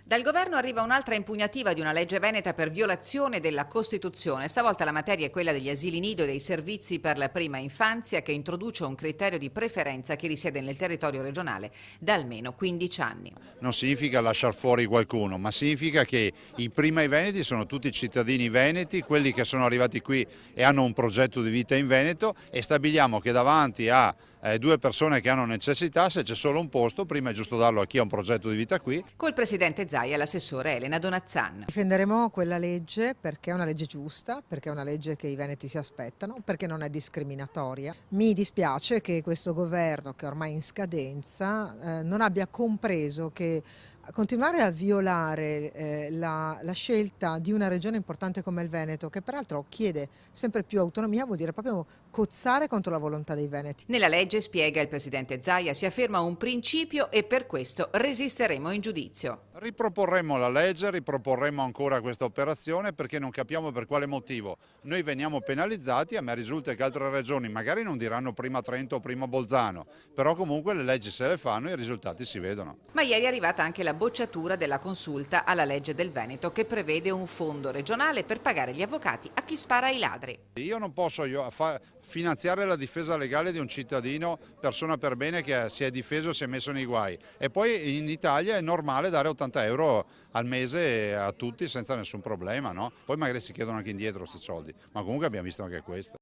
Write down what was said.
Dal governo arriva un'altra impugnativa di una legge veneta per violazione della Costituzione. Stavolta la materia è quella degli asili nido e dei servizi per la prima infanzia, che introduce un criterio di preferenza a chi risiede nel territorio regionale da almeno 15 anni. Non significa lasciar fuori qualcuno, ma significa che i primi veneti sono tutti cittadini veneti, quelli che sono arrivati qui e hanno un progetto di vita in Veneto, e stabiliamo che davanti a due persone che hanno necessità, se c'è solo un posto, prima è giusto darlo a chi ha un progetto di vita qui. Col presidente Zaia e l'assessore Elena Donazzan. Difenderemo quella legge perché è una legge giusta, perché è una legge che i veneti si aspettano, perché non è discriminatoria. Mi dispiace che questo governo, che ormai è in scadenza, non abbia compreso che continuare a violare la scelta di una regione importante come il Veneto, che peraltro chiede sempre più autonomia, vuol dire proprio cozzare contro la volontà dei veneti. Nella legge, spiega il presidente Zaia, si afferma un principio e per questo resisteremo in giudizio. Riproporremo la legge, riproporremo ancora questa operazione, perché non capiamo per quale motivo noi veniamo penalizzati. A me risulta che altre regioni magari non diranno prima Trento o prima Bolzano, però comunque le leggi se le fanno e i risultati si vedono. Ma ieri è arrivata anche la bocciatura della consulta alla legge del Veneto, che prevede un fondo regionale per pagare gli avvocati a chi spara ai ladri. Io non posso finanziare la difesa legale di un cittadino, persona per bene, che si è difeso, si è messo nei guai, e poi in Italia è normale dare 80 euro al mese a tutti senza nessun problema, no? Poi magari si chiedono anche indietro questi soldi, ma comunque abbiamo visto anche questo.